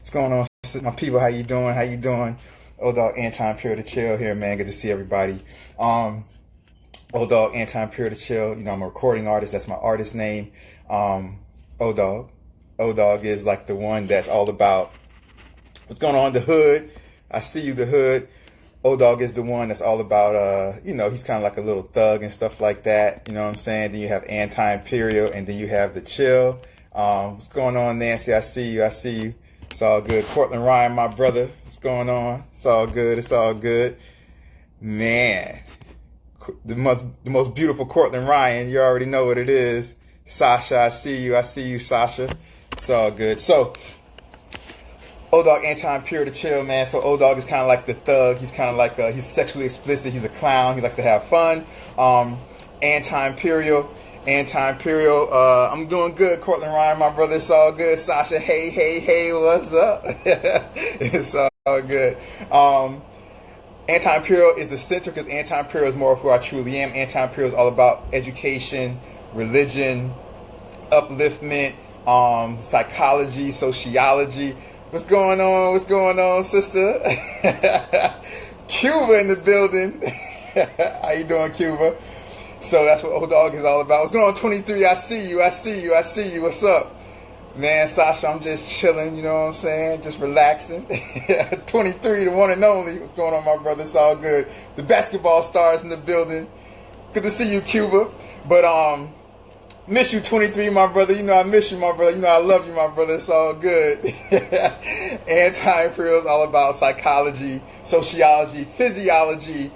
What's going on, my people? How you doing? How you doing? Old dog Anti-Imperial to chill here, man. Good to see everybody. Old dog Anti-Imperial to chill. You know, I'm a recording artist. That's my artist name. Old dog. Old dog is like the one that's all about what's going on in the hood. I see you, the hood. Old dog is the one that's all about, you know, he's kind of like a little thug and stuff like that. You know what I'm saying? Then you have Anti-Imperial, and then you have the chill. What's going on, Nancy? I see you. I see you. It's all good. Cortland Ryan, my brother. What's going on? It's all good. It's all good. Man, the most beautiful Cortland Ryan. You already know what it is. Sasha, I see you. I see you, Sasha. It's all good. So, Old dog Anti-Imperial to chill, man. So Old dog is kind of like the thug. He's kind of like he's sexually explicit. He's a clown. He likes to have fun. Anti-Imperial. I'm doing good, Cortland Ryan, my brother. It's all good. Sasha, hey, what's up? It's all good. Anti-Imperial is the center because Anti-Imperial is more of who I truly am. Anti-Imperial is all about education, religion, upliftment, psychology, sociology. What's going on? What's going on, sister? Cuba in the building. How you doing, Cuba? So that's what Old Dog is all about. What's going on, 23? I see you. What's up? Man, Sasha, I'm just chilling, you know what I'm saying? Just relaxing. 23, the one and only. What's going on, my brother? It's all good. The basketball stars in the building. Good to see you, Cuba. But, miss you, 23, my brother. You know I miss you, my brother. You know I love you, my brother. It's all good. Anti-Imperial is all about psychology, sociology, physiology,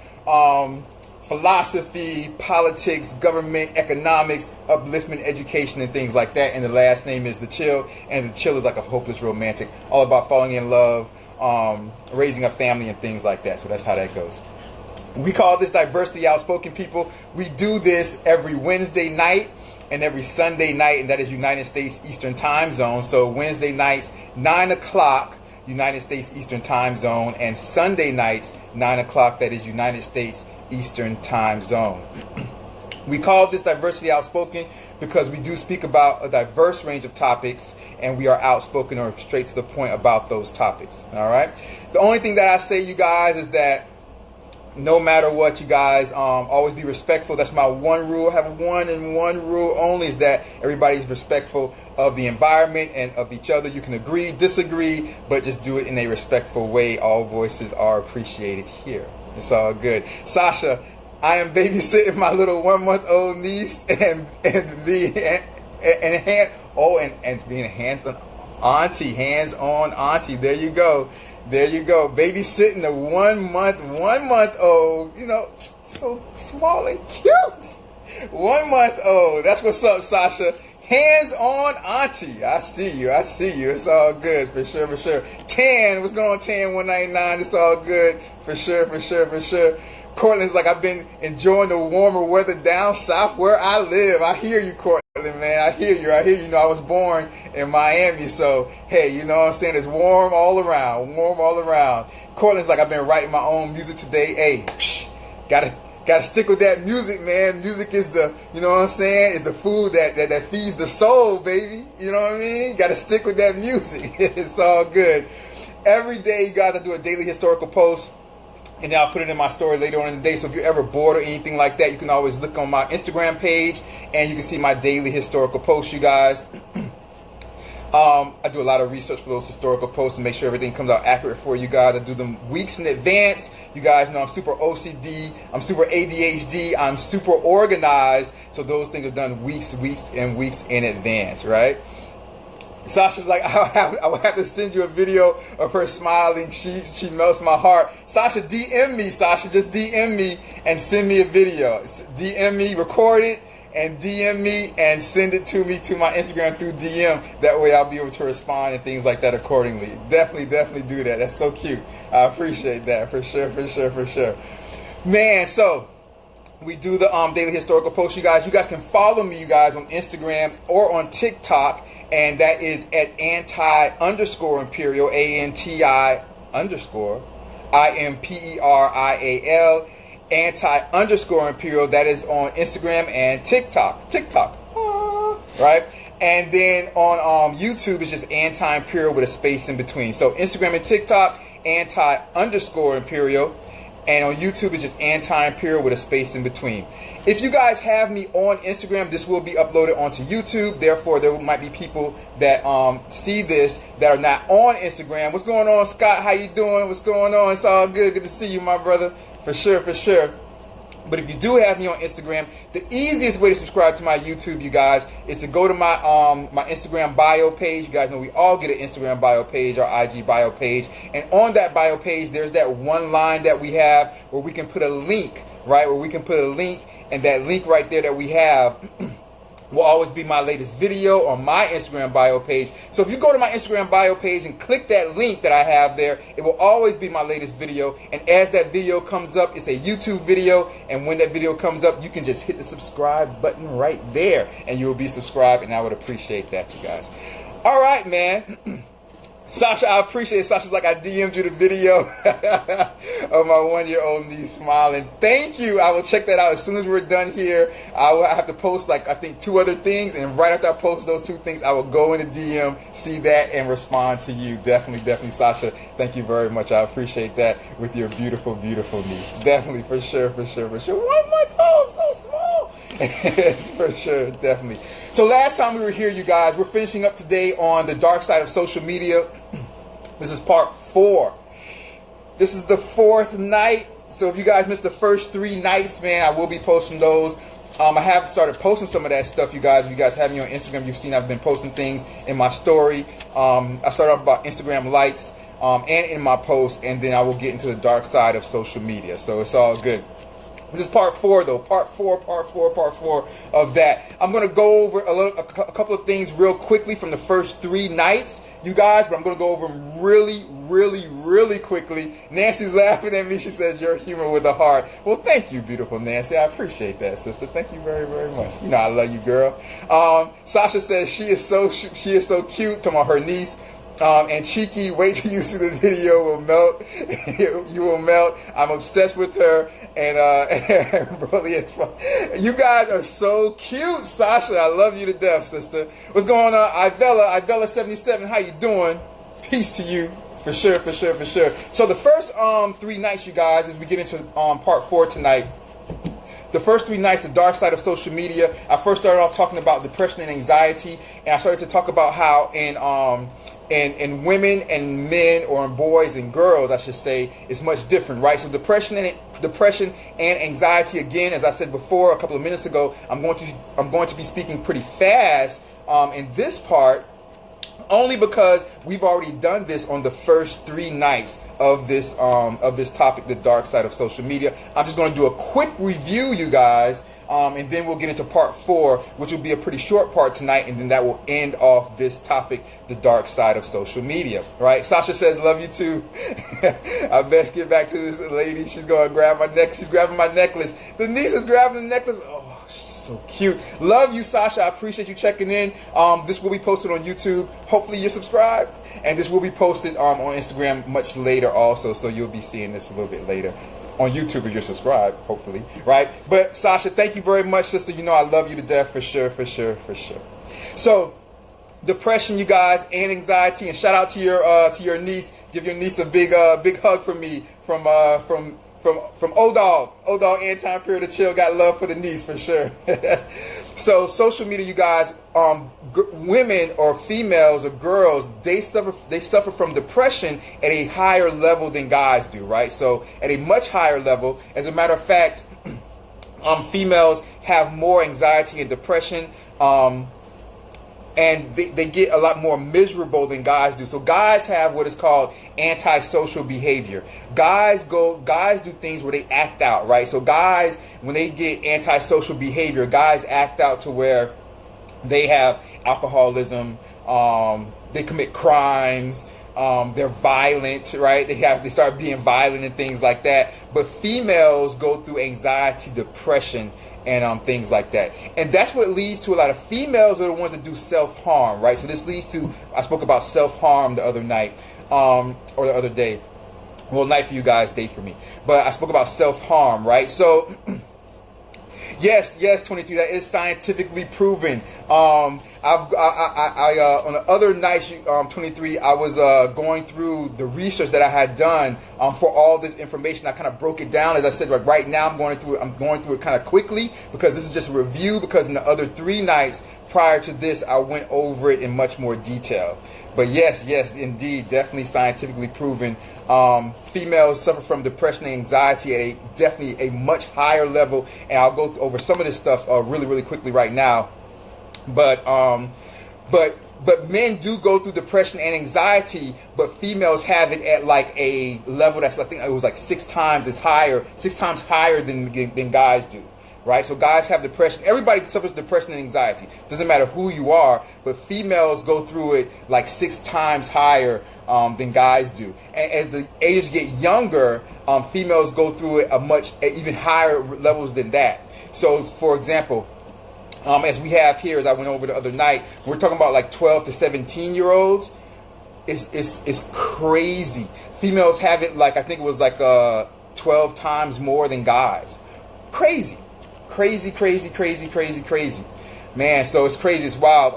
philosophy, politics, government, economics, upliftment, education, and things like that. And the last name is the chill. And the chill is like a hopeless romantic, all about falling in love, raising a family, and things like that. So that's how that goes. We call this Diversity Outspoken, people. We do this every Wednesday night and every Sunday night, and that is United States Eastern Time Zone. So Wednesday nights, 9 o'clock, United States Eastern Time Zone, and Sunday nights, 9 o'clock, that is United States Eastern Time Zone. We call this Diversity Outspoken because we do speak about a diverse range of topics, and we are outspoken or straight to the point about those topics. All right? The only thing that I say, you guys, is that no matter what, you guys, always be respectful. That's my one rule. I have one rule only, is that everybody's respectful of the environment and of each other. You can agree, disagree, but just do it in a respectful way. All voices are appreciated here. It's all good. Sasha, I am babysitting my little 1-month-old niece and being a hands-on auntie. There you go. Babysitting the 1-month-old, you know, so small and cute. 1-month-old. That's what's up, Sasha. Hands-on auntie. I see you. It's all good, for sure. Tan, what's going on, Tan 199? It's all good, for sure. Cortland's like, I've been enjoying the warmer weather down south where I live. I hear you, Cortland, man. I hear you. You know, I was born in Miami, so, hey, you know what I'm saying? It's warm all around. Cortland's like, I've been writing my own music today. Hey, gotta stick with that music, man. Music is the, you know what I'm saying, is the food that feeds the soul, baby. You know what I mean? Gotta stick with that music. It's all good. Every day, you guys, I do a daily historical post, and then I'll put it in my story later on in the day. So if you're ever bored or anything like that, you can always look on my Instagram page, and you can see my daily historical posts, you guys. I do a lot of research for those historical posts to make sure everything comes out accurate for you guys. I do them weeks in advance. You guys know I'm super OCD, I'm super ADHD, I'm super organized. So those things are done weeks in advance, right? Sasha's like, I will have to send you a video of her smiling. She melts my heart. Sasha, DM me. Sasha, just DM me and send me a video. DM me, record it, and DM me and send it to me to my Instagram through DM. That way I'll be able to respond and things like that accordingly. Definitely do that. That's so cute. I appreciate that, for sure. Man, so we do the daily historical post, you guys. You guys can follow me, you guys, on Instagram or on TikTok. And that is at anti_imperial, ANTI_IMPERIAL, anti_imperial. That is on Instagram and TikTok. Right? And then on YouTube, it's just Anti-Imperial with a space in between. So Instagram and TikTok, Anti_Imperial. And on YouTube, it's just Anti-Imperial with a space in between. If you guys have me on Instagram, this will be uploaded onto YouTube. Therefore, there might be people that see this that are not on Instagram. What's going on, Scott? How you doing? What's going on? It's all good. Good to see you, my brother. For sure, for sure. But if you do have me on Instagram, the easiest way to subscribe to my YouTube, you guys, is to go to my my Instagram bio page. You guys know we all get an Instagram bio page, our IG bio page. And on that bio page, there's that one line that we have where we can put a link, right? Where we can put a link, and that link right there that we have will always be my latest video on my Instagram bio page. So if you go to my Instagram bio page and click that link that I have there, it will always be my latest video. And as that video comes up, it's a YouTube video. And when that video comes up, you can just hit the subscribe button right there and you'll be subscribed. And I would appreciate that, you guys. All right, man. Sasha, I appreciate it. Sasha's like, I DM'd you the video of my 1-year-old niece smiling. Thank you. I will check that out as soon as we're done here. I will have to post, like, I think 2 other things. And right after I post those 2 things, I will go in the DM, see that, and respond to you. Definitely, definitely, Sasha. Thank you very much. I appreciate that with your beautiful, beautiful niece. Definitely, for sure, for sure, for sure. 1 month old, so small. Yes, for sure, definitely. So last time we were here, you guys, we're finishing up today on the dark side of social media. This is part 4. This is the 4th night. So if you guys missed the first 3 nights, man, I will be posting those. I have started posting some of that stuff, you guys. If you guys have me on Instagram, you've seen I've been posting things in my story. I started off about Instagram likes and in my posts, and then I will get into the dark side of social media. So it's all good. This is part 4, though. Part 4 of that. I'm going to go over a couple of things real quickly from the first 3 nights, you guys, but I'm going to go over them really, really, really quickly. Nancy's laughing at me. She says, "Your humor with a heart." Well, thank you, beautiful Nancy. I appreciate that, sister. Thank you very, very much. You know I love you, girl. Sasha says she is so cute. Talking about her niece. And Cheeky, wait till you see the video, will melt. You will melt. I'm obsessed with her. And Broly is fun. You guys are so cute, Sasha. I love you to death, sister. What's going on, Ivella 77? How you doing? Peace to you. For sure, for sure, for sure. So the first 3 nights, you guys, as we get into part 4 tonight. The first 3 nights, the dark side of social media. I first started off talking about depression and anxiety, and I started to talk about how in women and men, or in boys and girls, I should say, is much different, right? So depression and anxiety, again, as I said before a couple of minutes ago, I'm going to be speaking pretty fast in this part, only because we've already done this on the first 3 nights of this topic, the dark side of social media. I'm just going to do a quick review, you guys, and then we'll get into part 4, which will be a pretty short part tonight, and then that will end off this topic, the dark side of social media. Right? Sasha says, "Love you too." I best get back to this lady. She's going to grab my neck. She's grabbing my necklace. The niece is grabbing the necklace. Oh, so cute. Love you, Sasha. I appreciate you checking in. This will be posted on YouTube. Hopefully you're subscribed. And this will be posted on Instagram much later also. So you'll be seeing this a little bit later on YouTube if you're subscribed, hopefully. Right? But Sasha, thank you very much, sister. You know I love you to death, for sure, for sure, for sure. So depression, you guys, and anxiety. And shout out to your niece. Give your niece a big hug from me, from O-Dog Anti-Imperial to Chill. Got love for the niece, for sure. So social media, you guys, women or females or girls, they suffer from depression at a higher level than guys do, right? So at a much higher level. As a matter of fact, females have more anxiety and depression, and they get a lot more miserable than guys do. So guys have what is called antisocial behavior. Guys do things where they act out, right? So guys, when they get antisocial behavior, guys act out to where they have alcoholism, they commit crimes, they're violent, right? They start being violent and things like that. But females go through anxiety, depression, and things like that. And that's what leads to a lot of females are the ones that do self-harm, right? So this leads to, I spoke about self-harm the other night, or the other day. Well, night for you guys, day for me. But I spoke about self-harm, right? So Yes, 22. That is scientifically proven. On the other night, 23, I was going through the research that I had done for all this information. I kind of broke it down. As I said, like right now, I'm going through it kind of quickly because this is just a review. Because in the other 3 nights prior to this, I went over it in much more detail. But yes, indeed, definitely scientifically proven. Females suffer from depression and anxiety at definitely a much higher level, and I'll go over some of this stuff really quickly right now. But men do go through depression and anxiety, but females have it at like a level that's, I think it was like 6 times higher than guys do. Right? So guys have depression. Everybody suffers depression and anxiety. Doesn't matter who you are, but females go through it like 6 times higher than guys do. And as the ages get younger, females go through it at even higher levels than that. So, for example, as we have here, as I went over the other night, we're talking about like 12 to 17-year-olds. It's crazy. Females have it like, I think it was like 12 times more than guys. Crazy. Man, so it's crazy. It's wild.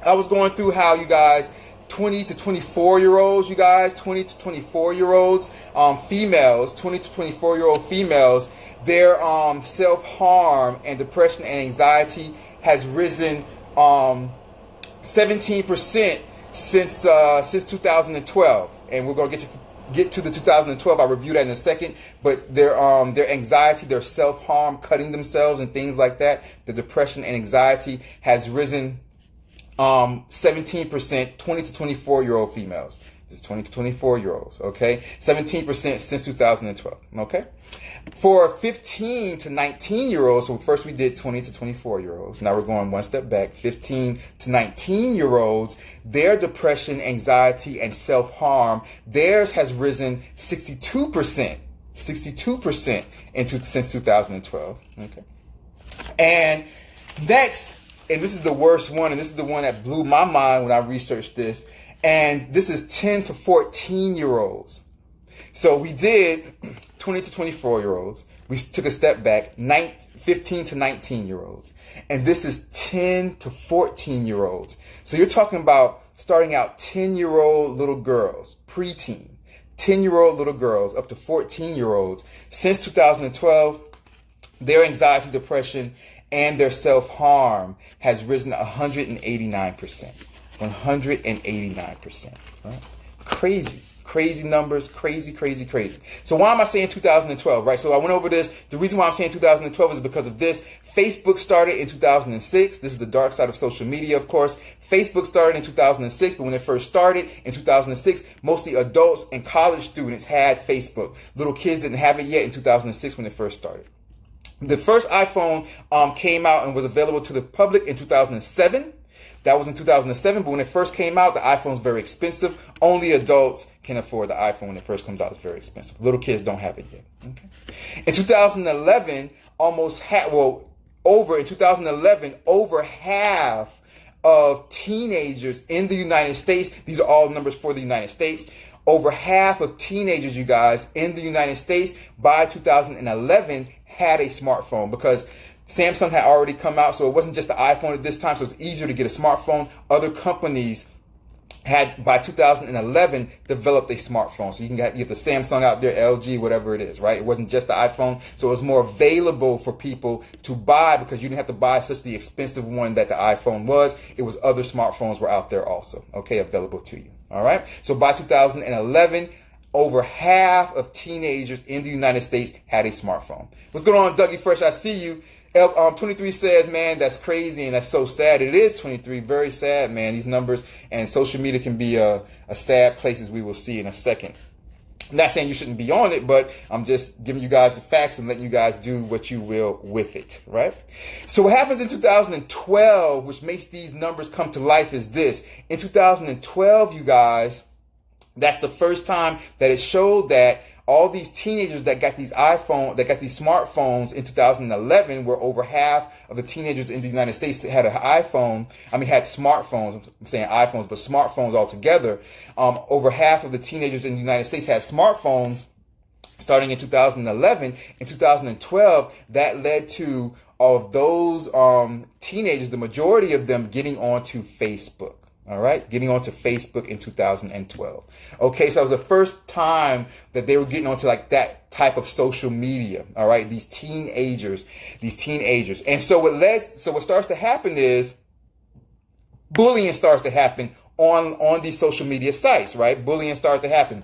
I was going through how, you guys, 20 to 24-year-olds, you guys, 20 to 24-year-olds, females, 20 to 24-year-old females, their self-harm and depression and anxiety has risen 17% since 2012. And we're going to get to the 2012. I'll review that in a second. But their anxiety, their self-harm, cutting themselves and things like that, the depression and anxiety has risen 17%, 20 to 24-year-old females. This is 20 to 24-year-olds, okay? 17% since 2012, okay? For 15 to 19-year-olds, so first we did 20 to 24-year-olds. Now we're going one step back. 15 to 19-year-olds, their depression, anxiety, and self-harm, theirs has risen 62% since 2012, okay? And next, and this is the worst one, and this is the one that blew my mind when I researched this, and this is 10 to 14-year-olds. So we did 20 to 24-year-olds. We took a step back, 15 to 19-year-olds. And this is 10 to 14-year-olds. So you're talking about starting out 10-year-old little girls, preteen, 10-year-old little girls up to 14-year-olds. Since 2012, their anxiety, depression, and their self-harm has risen 189%. 189%. Right? Crazy numbers, crazy. So why am I saying 2012, right? So I went over this. The reason why I'm saying 2012 is because of this. Facebook started in 2006. This is the dark side of social media, of course. Facebook started in 2006, but when it first started in 2006, mostly adults and college students had Facebook. Little kids didn't have it yet in 2006 when it first started. The first iPhone came out and was available to the public in 2007. That was in 2007, but when it first came out, the iPhone's very expensive. Only adults can afford the iPhone when it first comes out. It's very expensive. Little kids don't have it yet. Okay. In 2011, over half of teenagers in the United States, these are all numbers for the United States, over half of teenagers, you guys, in the United States by 2011 had a smartphone, because Samsung had already come out, so it wasn't just the iPhone at this time, so it's easier to get a smartphone. Other companies had, by 2011, developed a smartphone. So you have the Samsung out there, LG, whatever it is, right? It wasn't just the iPhone, so it was more available for people to buy, because you didn't have to buy such the expensive one that the iPhone was. It was other smartphones were out there also, okay, available to you, all right? So by 2011, over half of teenagers in the United States had a smartphone. What's going on, Dougie Fresh? I see you. 23 says, man, that's crazy and that's so sad. It is 23, very sad, man. These numbers and social media can be a sad place, as we will see in a second. I'm not saying you shouldn't be on it, but I'm just giving you guys the facts and letting you guys do what you will with it, right? So what happens in 2012, which makes these numbers come to life, is this. In 2012, you guys, that's the first time that it showed that all these teenagers that got these smartphones in 2011, where over half of the teenagers in the United States had an iPhone, had smartphones. I'm saying iPhones, but smartphones altogether. Over half of the teenagers in the United States had smartphones. starting in 2011 and 2012, that led to all of those teenagers, the majority of them, getting onto Facebook. All right, getting onto Facebook in 2012. Okay, so it was the first time that they were getting onto like that type of social media. All right, these teenagers, and so what starts to happen is bullying starts to happen on these social media sites. Right, bullying starts to happen.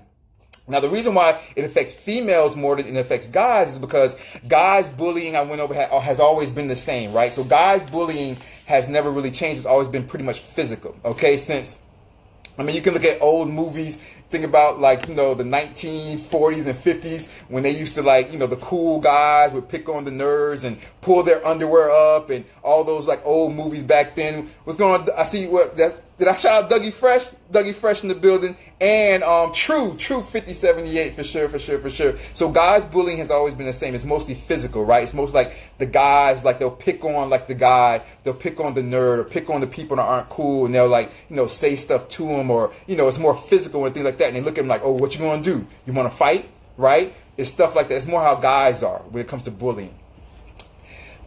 Now, the reason why it affects females more than it affects guys is because guys bullying, I went over, has always been the same, right? So guys bullying has never really changed. It's always been pretty much physical, okay? You can look at old movies, think about like, the 1940s and 50s when they used to like, the cool guys would pick on the nerds and pull their underwear up and all those like old movies back then. What's going on? I see did I shout out Dougie Fresh? Dougie Fresh in the building. And True 5078 for sure. So guys bullying has always been the same. It's mostly physical, right? It's mostly like the guys, like they'll pick on like the guy, they'll pick on the nerd or pick on the people that aren't cool, and they'll like, say stuff to them, or, it's more physical and things like that. And they look at them like, oh, what you gonna do? You wanna fight? Right? It's stuff like that. It's more how guys are when it comes to bullying.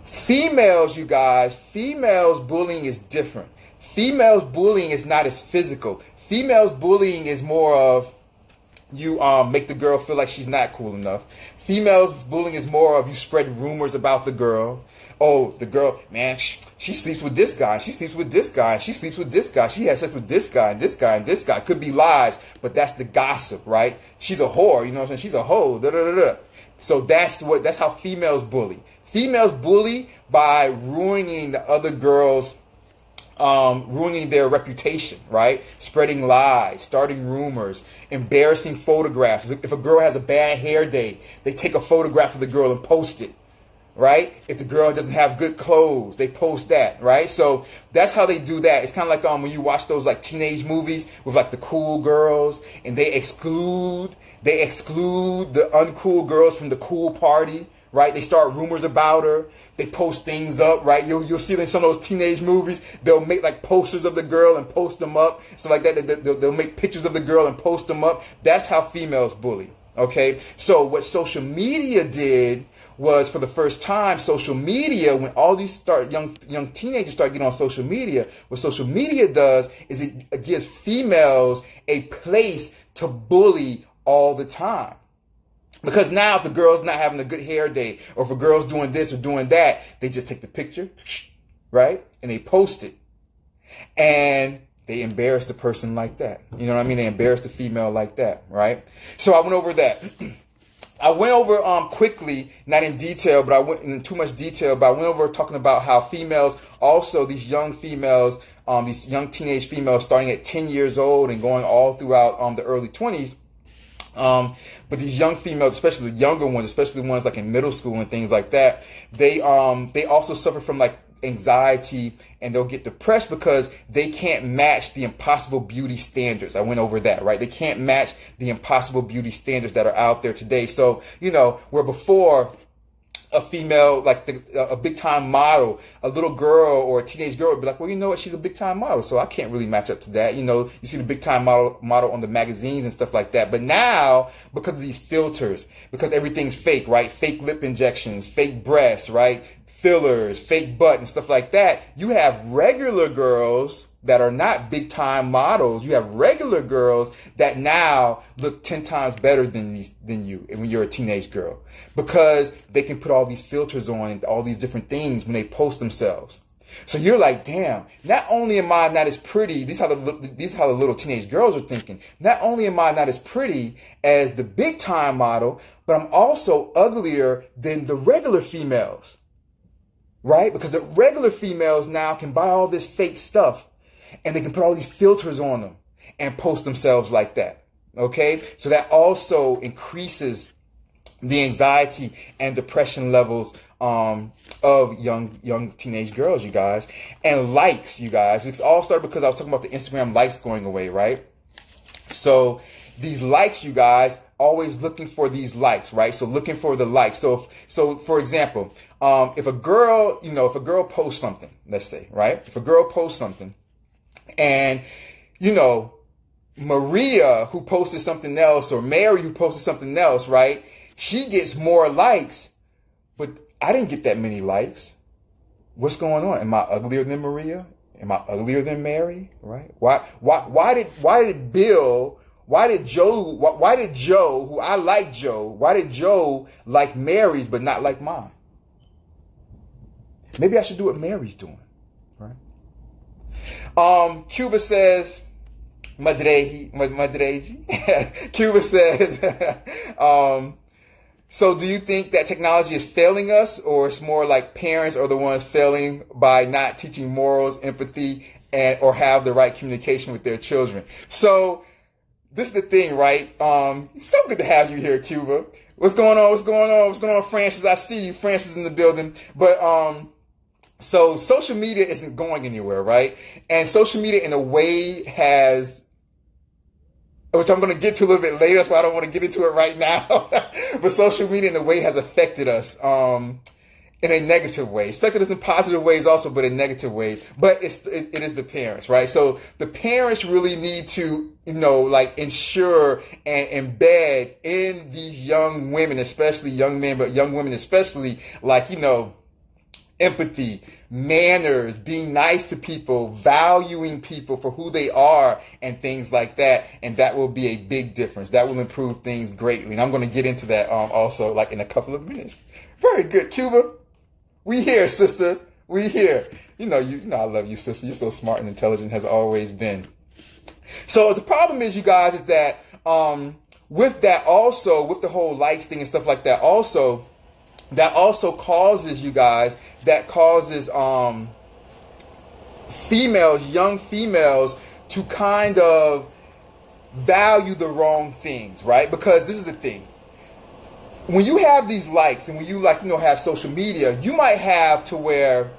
Females, you guys, females bullying is different. Females bullying is not as physical. Females bullying is more of you make the girl feel like she's not cool enough. Females bullying is more of you spread rumors about the girl. Oh, the girl, man, she sleeps with this guy. She sleeps with this guy. She sleeps with this guy. She has sex with this guy and this guy and this guy. Could be lies, but that's the gossip, right? She's a whore. You know what I'm saying? She's a hoe. Da, da, da, da. So that's how females bully. Females bully by ruining the other girls. Ruining their reputation, right? Spreading lies, starting rumors, embarrassing photographs. If a girl has a bad hair day, they take a photograph of the girl and post it, right? If the girl doesn't have good clothes, they post that, right? So that's how they do that. It's kind of like when you watch those like teenage movies with like the cool girls, and they exclude the uncool girls from the cool party. Right? They start rumors about her. They post things up, right? You'll see in some of those teenage movies, they'll make like posters of the girl and post them up. So like that, they'll make pictures of the girl and post them up. That's how females bully. Okay? So what social media did was, for the first time, social media, when all these young teenagers start getting on social media, what social media does is it gives females a place to bully all the time. Because now if the girl's not having a good hair day, or if a girl's doing this or doing that, they just take the picture, right? And they post it. And they embarrass the person like that. You know what I mean? They embarrass the female like that, right? So I went over that. I went over quickly, not in detail, but I went in too much detail, but I went over talking about how females, also these young females, these young teenage females starting at 10 years old and going all throughout the early 20s, but these young females, especially the younger ones, especially the ones like in middle school and things like that, they also suffer from like anxiety, and they'll get depressed because they can't match the impossible beauty standards. I went over that, right? They can't match the impossible beauty standards that are out there today. So, where before a female, like a big time model, a little girl or a teenage girl would be like, well, you know what, she's a big time model, so I can't really match up to that. You see the big time model on the magazines and stuff like that. But now, because of these filters, because everything's fake, right? Fake lip injections, fake breasts, right? Fillers, fake butt and stuff like that. You have regular girls that are not big time models. You have regular girls that now look 10 times better than you when you're a teenage girl, because they can put all these filters on and all these different things when they post themselves. So you're like, damn, not only am I not as pretty, these are how the little teenage girls are thinking. Not only am I not as pretty as the big time model, but I'm also uglier than the regular females. Right? Because the regular females now can buy all this fake stuff, and they can put all these filters on them and post themselves like that. Okay? So that also increases the anxiety and depression levels of young teenage girls, you guys. And likes, you guys. It's all started because I was talking about the Instagram likes going away, right? So these likes, you guys, always looking for these likes, right? So looking for the likes. So for example, if a girl posts something, let's say, right? If a girl posts something, and, Maria, who posted something else, or Mary, who posted something else, right? She gets more likes, but I didn't get that many likes. What's going on? Am I uglier than Maria? Am I uglier than Mary? Right? Why did Joe, who I like Joe, why did Joe like Mary's but not like mine? Maybe I should do what Mary's doing, right? Cuba says, Madreji. Cuba says, so do you think that technology is failing us, or it's more like parents are the ones failing by not teaching morals, empathy, or have the right communication with their children? So this is the thing, right? It's so good to have you here, Cuba. What's going on, Francis? I see you. Francis in the building. But so social media isn't going anywhere, right? And social media in a way has, which I'm going to get to a little bit later, that's why I don't want to get into it right now. But social media in a way has affected us in a negative way. It's affected us in positive ways also, but in negative ways. But it is the parents, right? So the parents really need to, ensure and embed in these young women, especially young men, but young women especially, empathy, manners, being nice to people, valuing people for who they are, and things like that. And that will be a big difference. That will improve things greatly. And I'm going to get into that also in a couple of minutes. Very good, Cuba. We here, sister. We here. You know I love you, sister. You're so smart and intelligent, has always been. So the problem is, you guys, is that with that also, with the whole likes thing and stuff like that also, that also causes, you guys, young females to kind of value the wrong things, right? Because this is the thing. When you have these likes and when you have social media, you might have to where,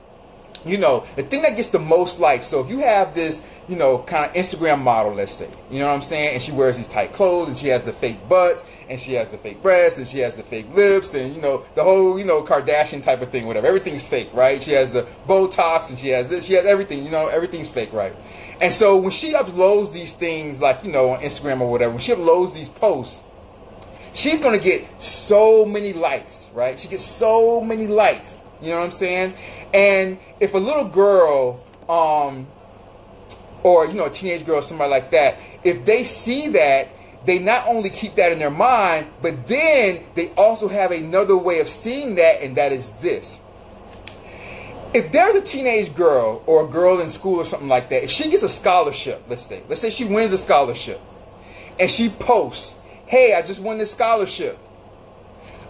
the thing that gets the most likes. So if you have this, kind of Instagram model, let's say, you know what I'm saying? And she wears these tight clothes and she has the fake butts and she has the fake breasts and she has the fake lips and, the whole, Kardashian type of thing, whatever. Everything's fake, right? She has the Botox and she has this, she has everything, everything's fake, right? And so when she uploads these things on Instagram or whatever, when she uploads these posts, she's going to get so many likes, right? She gets so many likes, you know what I'm saying? And if a little girl, or, a teenage girl or somebody like that, if they see that, they not only keep that in their mind, but then they also have another way of seeing that, and that is this. If there's a teenage girl or a girl in school or something like that, if she gets a scholarship, let's say she wins a scholarship, and she posts, hey, I just won this scholarship.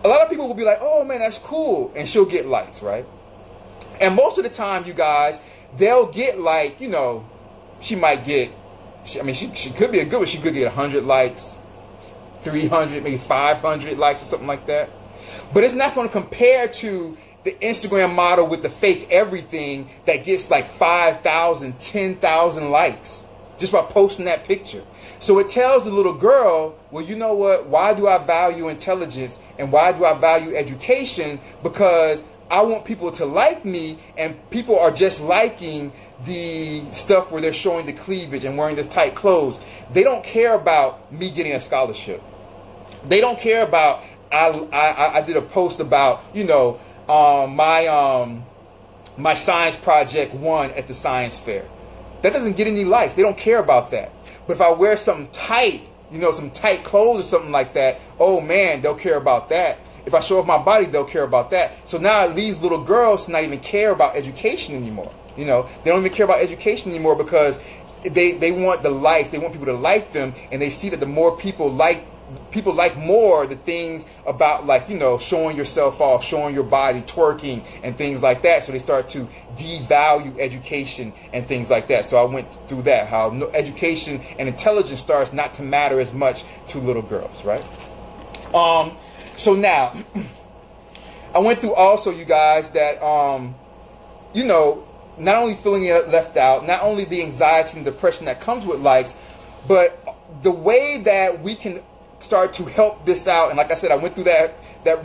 A lot of people will be like, oh man, that's cool. And she'll get likes, right? And most of the time, you guys, they'll get she might get, she could be a good one. She could get 100 likes, 300, maybe 500 likes or something like that. But it's not going to compare to the Instagram model with the fake everything that gets 5,000, 10,000 likes just by posting that picture. So it tells the little girl, well, you know what? Why do I value intelligence and why do I value education? Because I want people to like me, and people are just liking the stuff where they're showing the cleavage and wearing the tight clothes. They don't care about me getting a scholarship. They don't care about, I did a post about, my science project won at the science fair. That doesn't get any likes. They don't care about that. But if I wear something tight, some tight clothes or something like that, oh man, they'll care about that. If I show off my body, they'll care about that. So now it leaves little girls to not even care about education anymore. They don't even care about education anymore because they want the likes. They want people to like them, and they see that the more people like more the things about showing yourself off, showing your body, twerking and things like that. So they start to devalue education and things like that. So I went through that, how education and intelligence starts not to matter as much to little girls, right? So now I went through also, you guys, that not only feeling left out, not only the anxiety and depression that comes with likes, but the way that we can start to help this out. And like I said, I went through that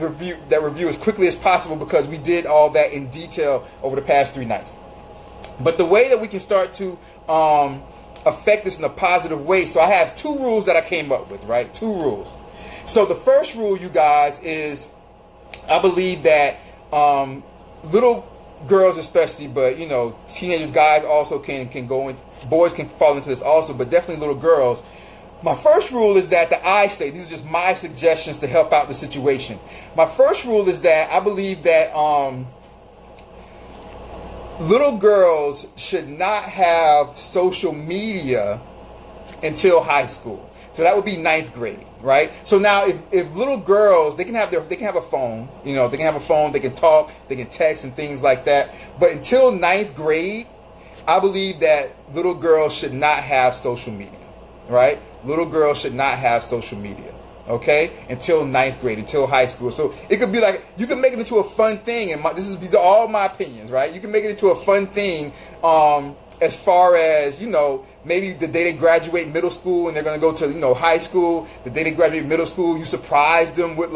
review as quickly as possible because we did all that in detail over the past 3 nights. But the way that we can start to affect this in a positive way. So I have 2 rules that I came up with, right? 2 rules. So the first rule, you guys, is I believe that little girls especially, but teenagers, guys also can go in, boys can fall into this also, but definitely little girls. My first rule is that these are just my suggestions to help out the situation. My first rule is that I believe that little girls should not have social media until high school. So that would be 9th grade, right? So now if little girls, they can have a phone, they can have a phone, they can talk, they can text and things like that. But until 9th grade, I believe that little girls should not have social media, right? Little girls should not have social media, okay? Until 9th grade, until high school. So it could be like, you can make it into a fun thing, and these are all my opinions, right? You can make it into a fun thing, as far as, maybe the day they graduate middle school and they're going to go to, high school, the day they graduate middle school, you surprise them with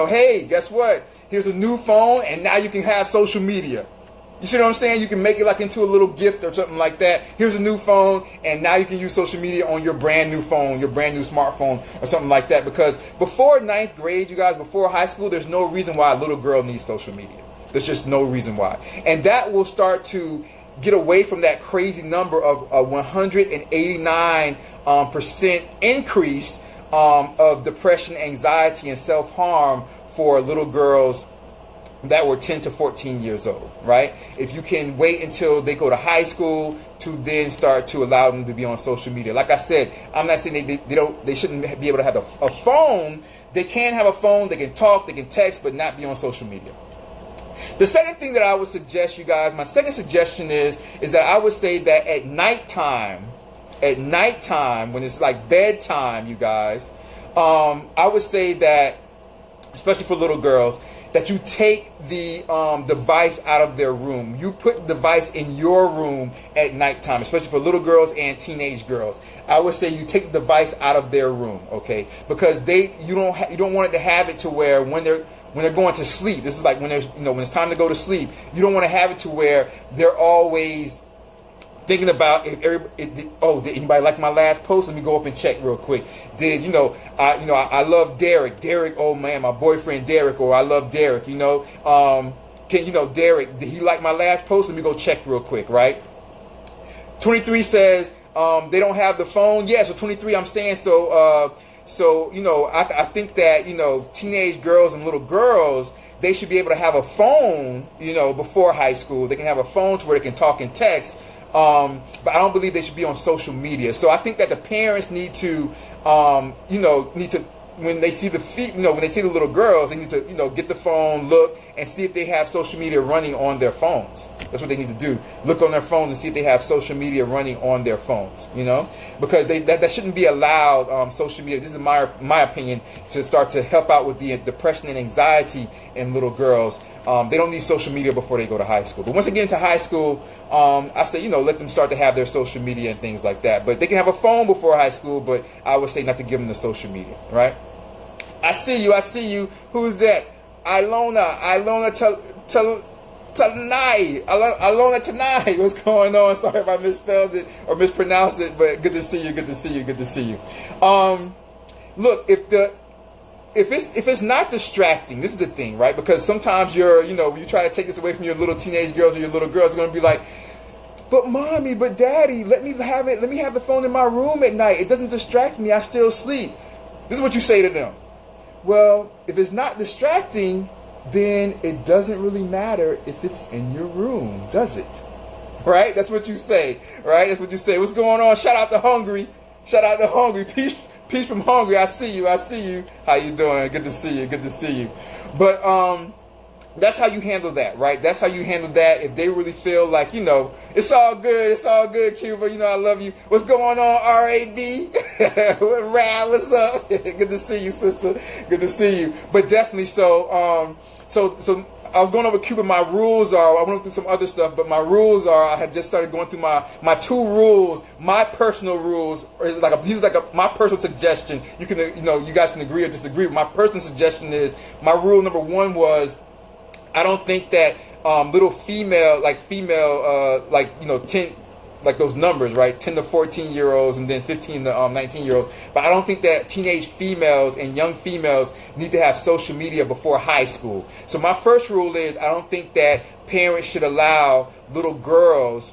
hey, guess what? Here's a new phone and now you can have social media. You see what I'm saying? You can make it like into a little gift or something like that. Here's a new phone and now you can use social media on your brand new phone, your brand new smartphone or something like that. Because before 9th grade, you guys, before high school, there's no reason why a little girl needs social media. There's just no reason why. And that will start to get away from that crazy number of 189% increase of depression, anxiety, and self-harm for little girls that were 10 to 14 years old, right? If you can wait until they go to high school to then start to allow them to be on social media. Like I said, I'm not saying they shouldn't be able to have a phone. They can have a phone, they can talk, they can text, but not be on social media. The second thing that I would suggest, you guys, my second suggestion is that I would say that at nighttime, when it's like bedtime, you guys, I would say that, especially for little girls, that you take the device out of their room. You put the device in your room at nighttime, especially for little girls and teenage girls. I would say you take the device out of their room, okay? Because you don't want it to have it to where when they're going to sleep, this is like when when it's time to go to sleep, you don't want to have it to where they're always thinking about did anybody like my last post? Let me go up and check real quick. I love Derek. Derek, oh man, my boyfriend Derek, or I love Derek, Derek, did he like my last post? Let me go check real quick, right? 23 says they don't have the phone. Yeah, so 23, I'm saying I think that, teenage girls and little girls, they should be able to have a phone, before high school. They can have a phone to where they can talk and text. But I don't believe they should be on social media. So I think that the parents need to, when they see the little girls, they need to, get the phone, look, and see if they have social media running on their phones. That's what they need to do. Look on their phones and see if they have social media running on their phones, because that shouldn't be allowed, social media. This is my opinion, to start to help out with the depression and anxiety in little girls. They don't need social media before they go to high school. But once they get into high school, I say, let them start to have their social media and things like that. But they can have a phone before high school, but I would say not to give them the social media, right? I see you. Who's that? Ilona Tanai. What's going on? Sorry if I misspelled it or mispronounced it, but good to see you. Look, if it's not distracting, this is the thing, right? Because sometimes you try to take this away from your little teenage girls or your little girls, are going to be like, but mommy, but daddy, let me have the phone in my room at night. It doesn't distract me. I still sleep. This is what you say to them. Well, if it's not distracting, then it doesn't really matter if it's in your room, does it? Right? That's what you say, right? That's what you say. What's going on? Shout out to Hungry. Peace from Hungry. I see you. How you doing? Good to see you. But that's how you handle that, right? That's how you handle that. If they really feel like, it's all good, Cuba. I love you. What's going on, R.A.B.? Rad, what's up? Good to see you, sister. Good to see you. But definitely, so I was going over Cuba. My rules are, I went through some other stuff, but my rules are, I had just started going through my 2 rules, my personal rules, or these are my personal suggestion. You can, you guys can agree or disagree. My personal suggestion is, my rule number 1 was, I don't think that little female, 10, like those numbers, right? 10 to 14-year-olds and then 15 to 19-year-olds. But I don't think that teenage females and young females need to have social media before high school. So my first rule is I don't think that parents should allow little girls.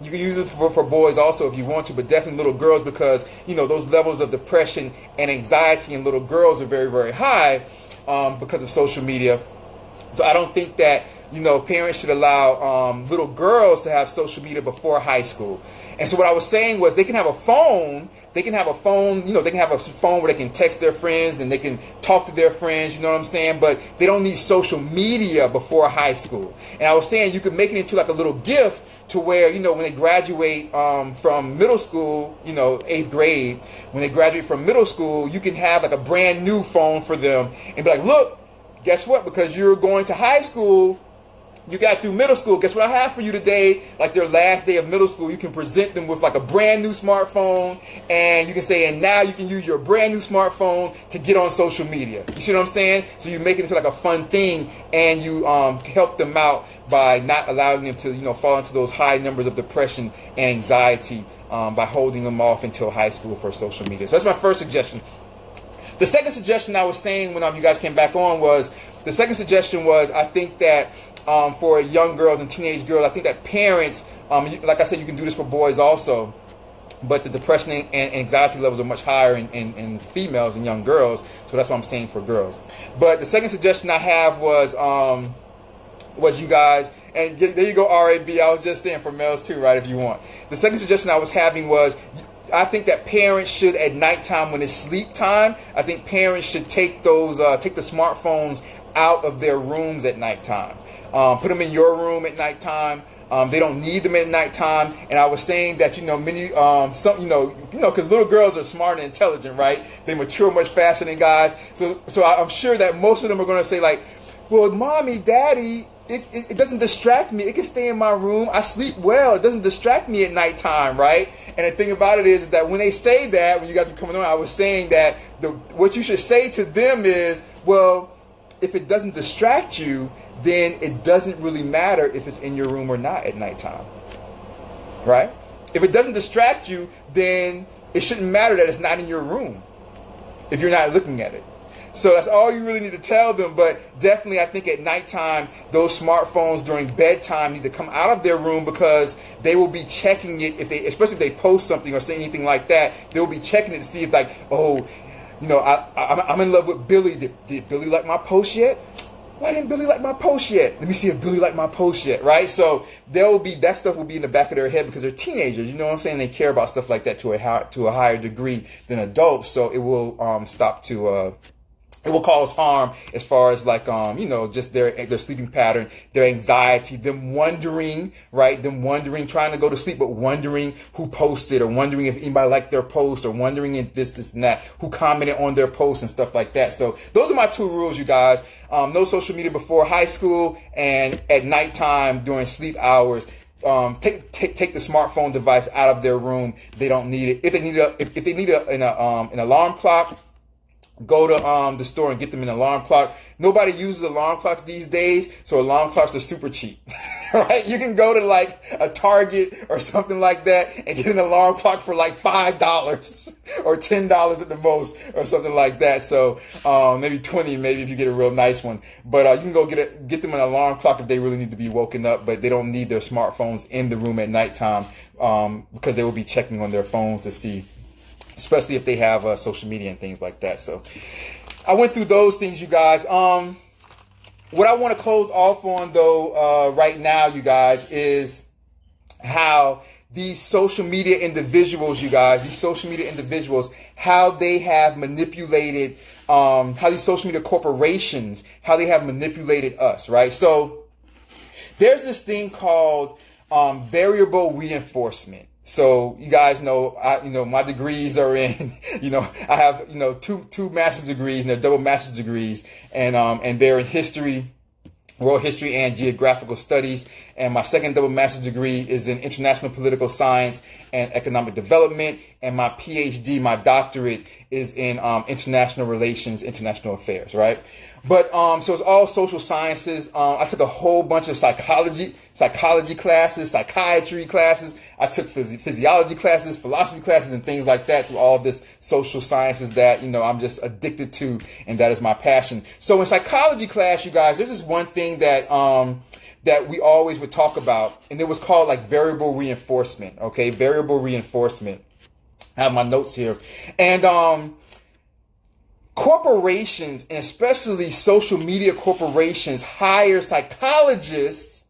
You can use it for boys also if you want to, but definitely little girls, because those levels of depression and anxiety in little girls are very, very high because of social media. So I don't think that parents should allow little girls to have social media before high school. And so what I was saying was they can have a phone. They can have a phone, they can have a phone where they can text their friends and they can talk to their friends, you know what I'm saying? But they don't need social media before high school. And I was saying you could make it into like a little gift to where, when they graduate from middle school, 8th grade, when they graduate from middle school, you can have like a brand new phone for them and be like, look, guess what? Because you're going to high school, you got through middle school. Guess what I have for you today? Like their last day of middle school, you can present them with like a brand new smartphone, and you can say, and now you can use your brand new smartphone to get on social media. You see what I'm saying? So you make it into like a fun thing, and you help them out by not allowing them to fall into those high numbers of depression and anxiety by holding them off until high school for social media. So that's my first suggestion. The second suggestion I was saying when you guys came back on was, I think that for young girls and teenage girls, I think that parents, like I said, you can do this for boys also, but the depression and anxiety levels are much higher in females and young girls, so that's what I'm saying for girls. But the second suggestion I have was you guys, and there you go, RAB, I was just saying for males too, right, if you want. The second suggestion I was having was, I think that parents should, at nighttime when it's sleep time, I think parents should take the smartphones out of their rooms at nighttime. Put them in your room at nighttime. They don't need them at nighttime. And I was saying that many because little girls are smart and intelligent, right? They mature much faster than guys. So I'm sure that most of them are going to say like, well, mommy, daddy, it doesn't distract me. It can stay in my room. I sleep well. It doesn't distract me at nighttime, right? And the thing about it is that when they say that, when you guys were coming on, I was saying that what you should say to them is, well, if it doesn't distract you, then it doesn't really matter if it's in your room or not at nighttime, right? If it doesn't distract you, then it shouldn't matter that it's not in your room if you're not looking at it. So that's all you really need to tell them. But definitely, I think at nighttime, those smartphones during bedtime need to come out of their room, because they will be checking it especially if they post something or say anything like that. They will be checking it to see if like, oh, I'm in love with Billy. Did Billy like my post yet? Why didn't Billy like my post yet? Let me see if Billy liked my post yet, right? So that stuff will be in the back of their head because they're teenagers. You know what I'm saying? They care about stuff like that to a higher degree than adults. So it will it will cause harm as far as like just their sleeping pattern, their anxiety, them wondering, right? Them wondering, trying to go to sleep, but wondering who posted, or wondering if anybody liked their post, or wondering if this and that, who commented on their posts and stuff like that. So those are my two rules, you guys. No social media before high school, and at nighttime during sleep hours. Take the smartphone device out of their room. They don't need it. If they need an alarm clock, go to the store and get them an alarm clock. Nobody uses alarm clocks these days, so alarm clocks are super cheap. Right? You can go to like a Target or something like that and get an alarm clock for like $5 or $10 at the most, or something like that. So maybe 20, maybe if you get a real nice one. But you can go get them an alarm clock if they really need to be woken up, but they don't need their smartphones in the room at nighttime because they will be checking on their phones to see, especially if they have social media and things like that. So I went through those things, you guys. What I want to close off on, though, right now, you guys, is how these social media individuals, how they have manipulated, how these social media corporations, how they have manipulated us, right? So there's this thing called variable reinforcement. So you guys know, my degrees are in, I have, two master's degrees, and they're double master's degrees, and they're in history, world history and geographical studies. And my second double master's degree is in international political science and economic development. And my PhD, my doctorate, is in international relations, international affairs, right? But so it's all social sciences. I took a whole bunch of psychology classes, psychiatry classes. I took physiology classes, philosophy classes, and things like that through all of this social sciences that, I'm just addicted to, and that is my passion. So in psychology class, you guys, there's this one thing that that we always would talk about, and it was called like variable reinforcement. Okay, variable reinforcement. I have my notes here, and corporations, and especially social media corporations, hire psychologists.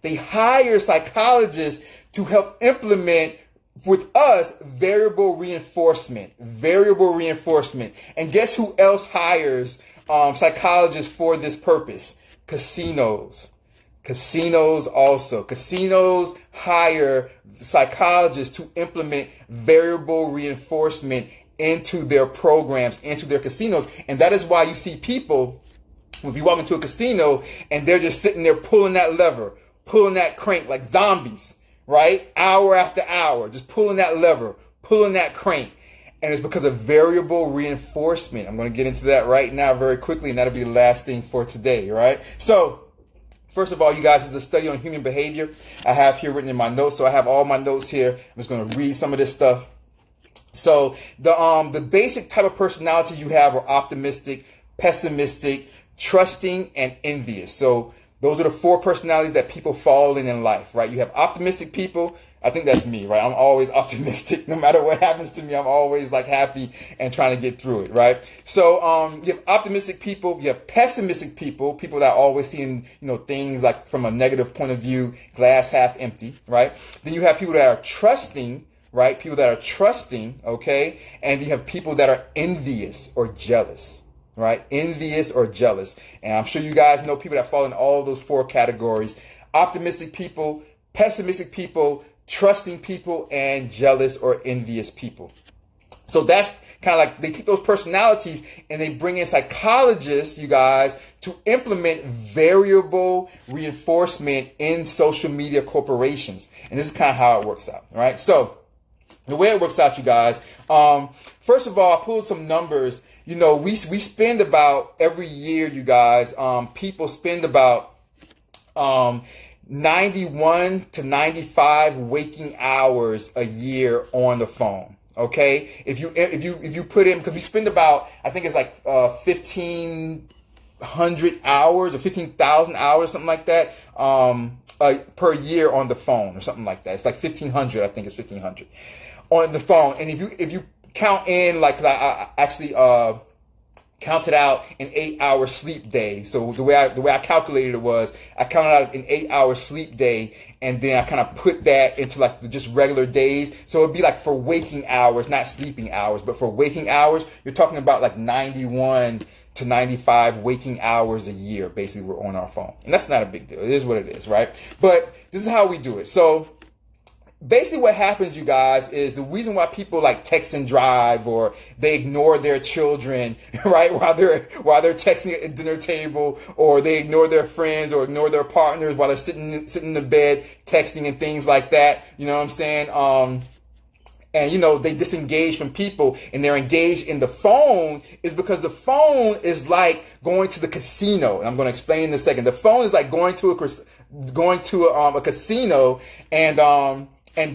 They hire psychologists to help implement with us variable reinforcement. Variable reinforcement. And guess who else hires psychologists for this purpose? Casinos. Casinos also. Casinos hire psychologists to implement variable reinforcement into their programs, into their casinos. And that is why you see people, if you walk into a casino and they're just sitting there pulling that lever, pulling that crank like zombies, right? Hour after hour, just pulling that lever, pulling that crank. And it's because of variable reinforcement. I'm going to get into that right now very quickly, and that'll be the last thing for today, right? So, first of all, you guys, it's a study on human behavior. I have here written in my notes, so I have all my notes here. I'm just going to read some of this stuff. So the basic type of personalities you have are optimistic, pessimistic, trusting, and envious. So those are the four personalities that people fall in life, right? You have optimistic people. I think that's me, right? I'm always optimistic. No matter what happens to me, I'm always like happy and trying to get through it, right? So you have optimistic people, you have pessimistic people, people that are always seeing, things like from a negative point of view, glass half empty, right? Then you have people that are trusting, right? People that are trusting, okay? And you have people that are envious or jealous, right? Envious or jealous. And I'm sure you guys know people that fall in all of those four categories. Optimistic people, pessimistic people, trusting people, and jealous or envious people. So that's kind of like they take those personalities and they bring in psychologists, you guys, to implement variable reinforcement in social media corporations. And this is kind of how it works out, right? So the way it works out, you guys, first of all, I pulled some numbers. We spend about every year, you guys, people spend about 91 to 95 waking hours a year on the phone. Okay, if you put in, because we spend about, I think it's like 1,500 hours or 15,000 hours, something like that, per year on the phone or something like that. It's like 1,500. I think it's 1,500 on the phone. And if you count in, like, 'cause I actually counted out an 8-hour sleep day. So the way I calculated it was I counted out an 8-hour sleep day, and then I kind of put that into like just regular days. So it'd be like for waking hours, not sleeping hours, but for waking hours, you're talking about like 91 to 95 waking hours a year. Basically, we're on our phone, and that's not a big deal. It is what it is, right? But this is how we do it. So basically what happens, you guys, is the reason why people like text and drive, or they ignore their children, right, while they're texting at the dinner table, or they ignore their friends or ignore their partners while they're sitting in the bed texting and things like that. You know what I'm saying? And they disengage from people and they're engaged in the phone, is because the phone is like going to the casino. And I'm going to explain in a second. The phone is like going to a casino, and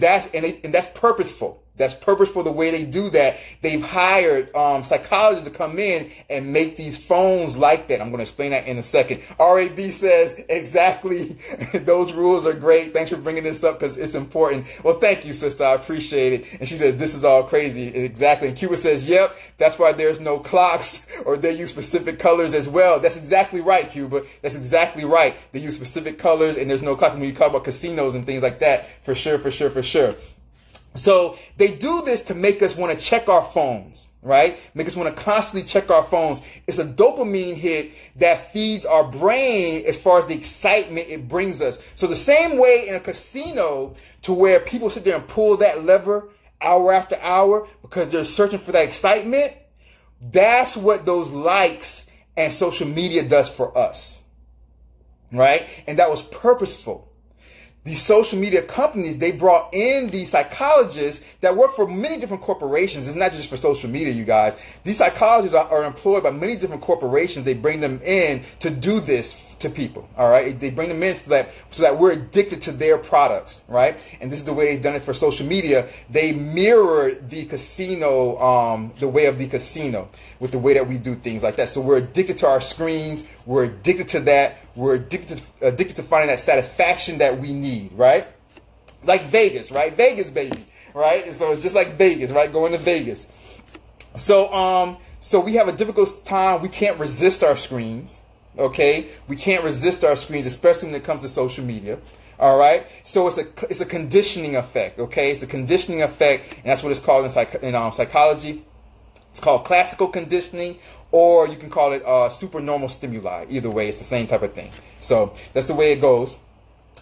that's purposeful. That's purposeful the way they do that. They've hired psychologists to come in and make these phones like that. I'm going to explain that in a second. RAB says, exactly, those rules are great. Thanks for bringing this up because it's important. Well, thank you, sister. I appreciate it. And she says, this is all crazy. Exactly. And Cuba says, yep, that's why there's no clocks, or they use specific colors as well. That's exactly right, Cuba. That's exactly right. They use specific colors and there's no clocks. When you talk about casinos and things like that, for sure. So they do this to make us want to check our phones, right? Make us want to constantly check our phones. It's a dopamine hit that feeds our brain as far as the excitement it brings us. So the same way in a casino, to where people sit there and pull that lever hour after hour because they're searching for that excitement, that's what those likes and social media does for us, right? And that was purposeful. these social media companies, they brought in these psychologists that work for many different corporations. It's not just for social media, you guys. These psychologists are employed by many different corporations. They bring them in to do this to people, all right? They bring them in so that we're addicted to their products, right? And this is the way they've done it for social media. They mirror the casino, the way of the casino with the way that we do things like that. So we're addicted to our screens. We're addicted to that. We're addicted to finding that satisfaction that we need, right? Like Vegas, right? Vegas, baby, right? So it's just like Vegas, right? Going to Vegas. So we have a difficult time. We can't resist our screens. Okay, we can't resist our screens, especially when it comes to social media. All right, so it's a conditioning effect. Okay, it's a conditioning effect, and that's what it's called in psychology. It's called classical conditioning, or you can call it supernormal stimuli. Either way, it's the same type of thing. So that's the way it goes.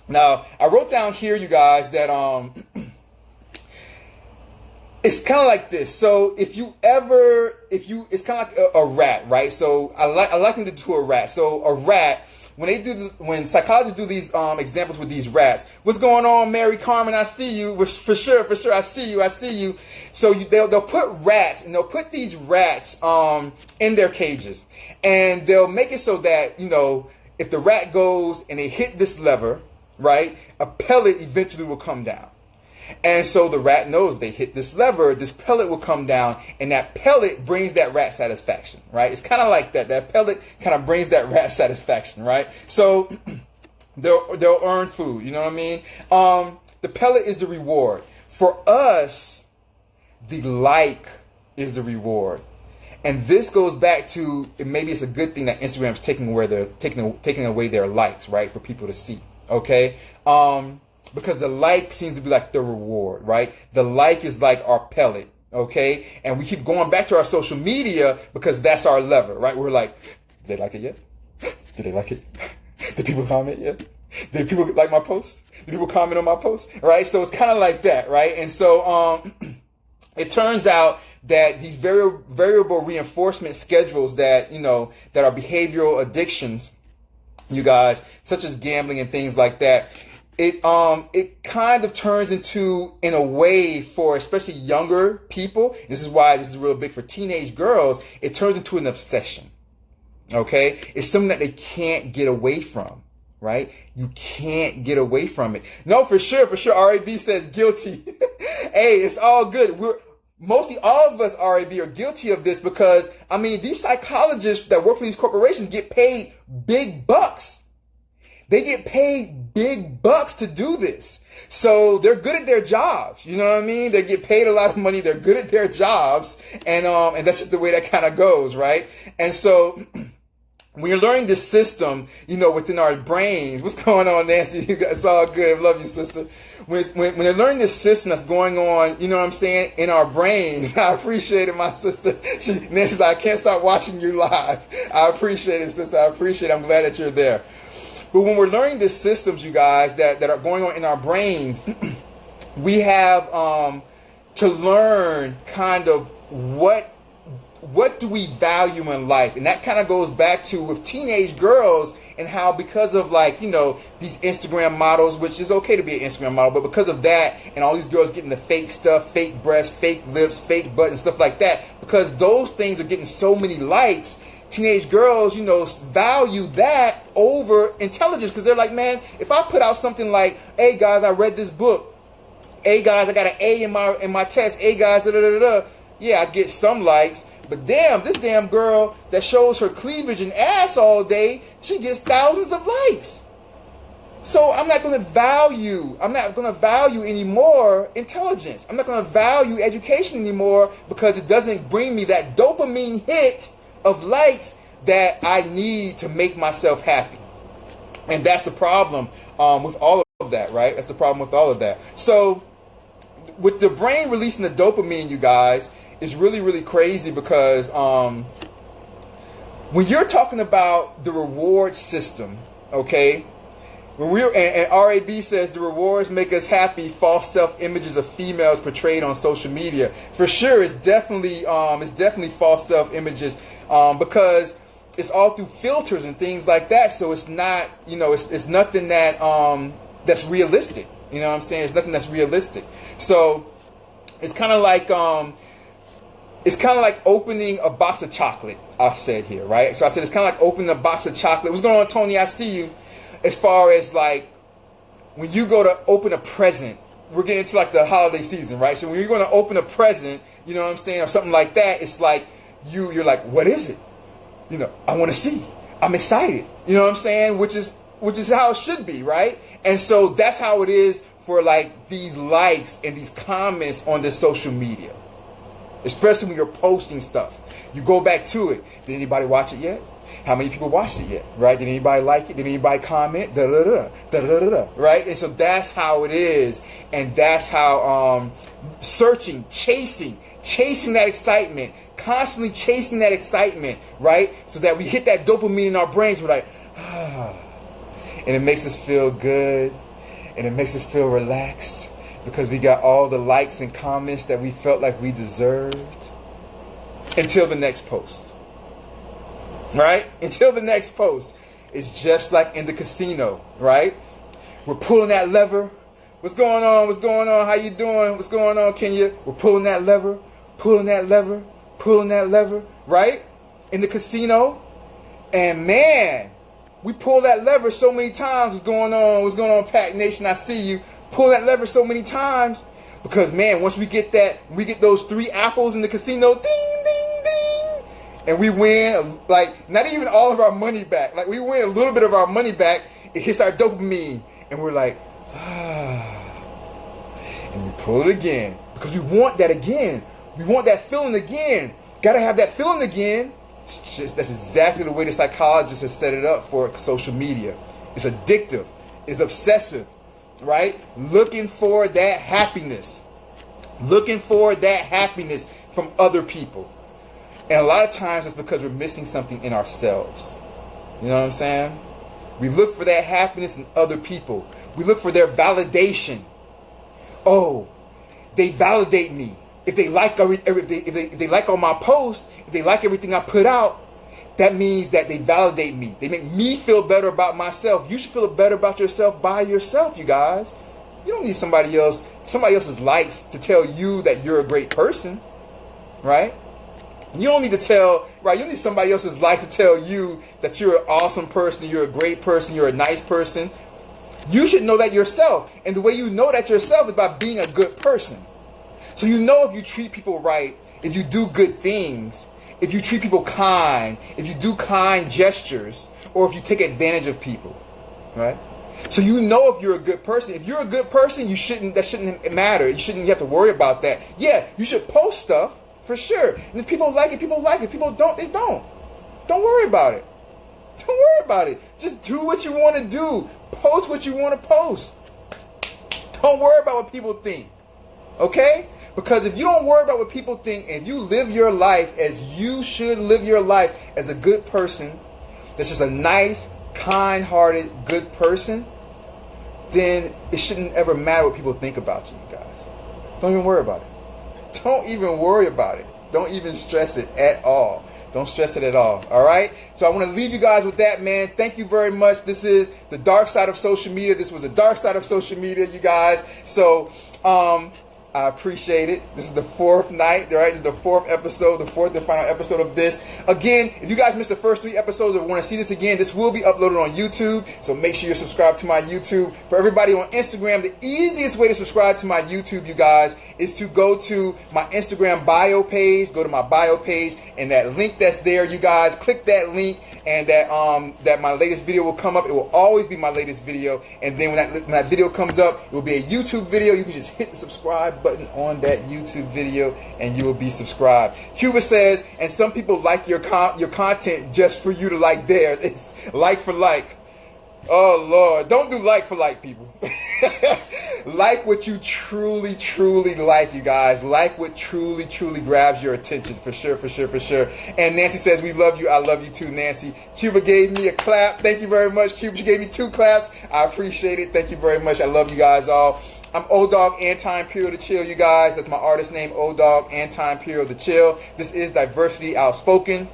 Now, I wrote down here, you guys, that it's kind of like this. So it's kind of like a rat, right? So I liken it to a rat. So a rat, when psychologists do these examples with these rats, what's going on, Mary Carmen? I see you. For sure. I see you. So they'll put rats, and they'll put these rats in their cages, and they'll make it so that, if the rat goes and they hit this lever, right, a pellet eventually will come down. And so the rat knows they hit this lever, this pellet will come down, and that pellet brings that rat satisfaction, right? It's kind of like that. That pellet kind of brings that rat satisfaction, right? So they'll earn food, you know what I mean? The pellet is the reward. For us, the like is the reward. And this goes back to, maybe it's a good thing that Instagram's taking away their likes, right? For people to see, okay? Because the like seems to be like the reward, right? The like is like our pellet, okay? And we keep going back to our social media because that's our lever, right? We're like, did they like it yet? Did they like it? Did people comment yet? Did people like my post? Did people comment on my post? Right? So it's kind of like that, right? And so it turns out that these variable reinforcement schedules that, that are behavioral addictions, you guys, such as gambling and things like that, it kind of turns into, in a way, for especially younger people, this is why this is real big for teenage girls, it turns into an obsession. Okay? It's something that they can't get away from, right? You can't get away from it. No, for sure. RAB says guilty. Hey, it's all good. Mostly all of us, RAB, are guilty of this because, these psychologists that work for these corporations get paid big bucks. They get paid big bucks to do this. So they're good at their jobs. You know what I mean? They get paid a lot of money. They're good at their jobs. And that's just the way that kind of goes, right? And so when you're learning this system, within our brains, what's going on, Nancy? It's all good. Love you, sister. When they're learning this system that's going on, you know what I'm saying, in our brains, I appreciate it, my sister. Nancy's like, I can't stop watching you live. I appreciate it, sister. I appreciate it. I'm glad that you're there. But when we're learning these systems, you guys, that are going on in our brains, we have to learn kind of what do we value in life. And that kind of goes back to with teenage girls and how, because of these Instagram models, which is okay to be an Instagram model, but because of that and all these girls getting the fake stuff, fake breasts, fake lips, fake butt and stuff like that, because those things are getting so many likes, teenage girls, value that over intelligence, because they're like, man, if I put out something like, hey guys, I read this book, hey guys, I got an A in my test, hey guys, yeah, I get some likes, but damn, this damn girl that shows her cleavage and ass all day, she gets thousands of likes. So I'm not going to value anymore intelligence. I'm not going to value education anymore because it doesn't bring me that dopamine hit of likes that I need to make myself happy. And that's the problem with all of that, right? That's the problem with all of that. So with the brain releasing the dopamine, you guys, it's really, really crazy because when you're talking about the reward system, okay, when and RAB says the rewards make us happy, false self-images of females portrayed on social media. For sure, it's definitely false self-images because it's all through filters and things like that. So it's not, it's nothing that that's realistic. You know what I'm saying? There's nothing that's realistic. So it's kind of like opening a box of chocolate. I said here, right? So I said it's kind of like opening a box of chocolate. What's going on, Tony? I see you. As far as like when you go to open a present, we're getting into like the holiday season, right? So when you're going to open a present, you know what I'm saying, or something like that, it's like you're like, what is it? You know, I want to see. I'm excited. You know what I'm saying? Which is how it should be, right? And so that's how it is for like these likes and these comments on the social media. Especially when you're posting stuff. You go back to it. Did anybody watch it yet? How many people watched it yet? Right? Did anybody like it? Did anybody comment? Da da da da da da da. Right? And so that's how it is. And that's how searching, chasing that excitement, constantly chasing that excitement, right? So that we hit that dopamine in our brains. We're like, ah. And it makes us feel good. And it makes us feel relaxed. Because we got all the likes and comments that we felt like we deserved. Until the next post. Right? Until the next post. It's just like in the casino. Right? We're pulling that lever. What's going on? What's going on? How you doing? What's going on, Kenya? We're pulling that lever. Pulling that lever. Pulling that lever. Right? In the casino. And man, we pull that lever so many times. What's going on? What's going on, Pack Nation? I see you. Pull that lever so many times because man, once we get those 3 apples in the casino, ding, ding, ding, and we win like not even all of our money back. Like we win a little bit of our money back. It hits our dopamine, and we're like, and we pull it again because we want that again. We want that feeling again. Gotta have that feeling again. That's exactly the way the psychologist has set it up for social media. It's addictive. It's obsessive. Right? Looking for that happiness. Looking for that happiness from other people. And a lot of times it's because we're missing something in ourselves. You know what I'm saying? We look for that happiness in other people. We look for their validation. Oh, they validate me. If they like if they like all my posts, if they like everything I put out, that means that they validate me. They make me feel better about myself. You should feel better about yourself by yourself, you guys. You don't need somebody else's likes to tell you that you're a great person, right? You don't need to tell, right? You need somebody else's likes to tell you that you're an awesome person, you're a great person, you're a nice person. You should know that yourself. And the way you know that yourself is by being a good person. So you know if you treat people right, if you do good things, if you treat people kind, if you do kind gestures, or if you take advantage of people, right? So you know if you're a good person. If you're a good person, that shouldn't matter. You have to worry about that. Yeah, you should post stuff, for sure. And if people like it, people like it. If people don't, they don't. Don't worry about it. Don't worry about it. Just do what you want to do. Post what you want to post. Don't worry about what people think. Okay? Because if you don't worry about what people think, and if you live your life as you should live your life as a good person, that's just a nice, kind-hearted, good person, then it shouldn't ever matter what people think about you guys. Don't even worry about it. Don't even worry about it. Don't even stress it at all. Don't stress it at all. All right? So I want to leave you guys with that, man. Thank you very much. This is the dark side of social media. This was the dark side of social media, you guys. So, I appreciate it. This is the 4th night, right? This is the 4th episode, the 4th and final episode of this. Again, if you guys missed the first 3 episodes or want to see this again, this will be uploaded on YouTube. So make sure you're subscribed to my YouTube. For everybody on Instagram, the easiest way to subscribe to my YouTube, you guys, is to go to my Instagram bio page. Go to my bio page, and that link that's there, you guys, click that link, and that my latest video will come up. It will always be my latest video. And then when that video comes up, it will be a YouTube video. You can just hit the subscribe button on that YouTube video and you will be subscribed. Cuba says, and some people like your content just for you to like theirs. It's like for like. Oh Lord, don't do like for like, people. Like what you truly, truly like, you guys. Like what truly, truly grabs your attention. For sure, for sure, for sure. And Nancy says, we love you. I love you too, Nancy. Cuba gave me a clap. Thank you very much, Cuba. She gave me 2 claps. I appreciate it. Thank you very much. I love you guys all. I'm O-Dog Anti-Imperial the Chill, you guys. That's my artist name, O-Dog Anti-Imperial the Chill. This is Diversity Outspoken.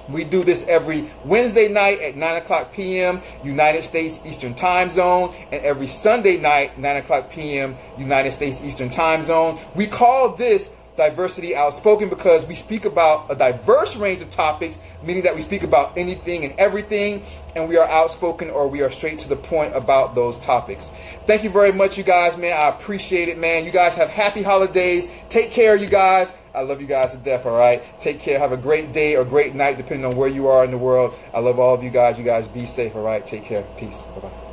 We do this every Wednesday night at 9 o'clock p.m. United States Eastern Time Zone, and every Sunday night, 9 o'clock p.m. United States Eastern Time Zone. We call this Diversity Outspoken because we speak about a diverse range of topics, meaning that we speak about anything and everything, and we are outspoken, or we are straight to the point about those topics. Thank you very much, you guys, man. I appreciate it, man. You guys have happy holidays. Take care, you guys. I love you guys to death, all right? Take care. Have a great day or great night, depending on where you are in the world. I love all of you guys. You guys be safe, all right? Take care. Peace. Bye-bye.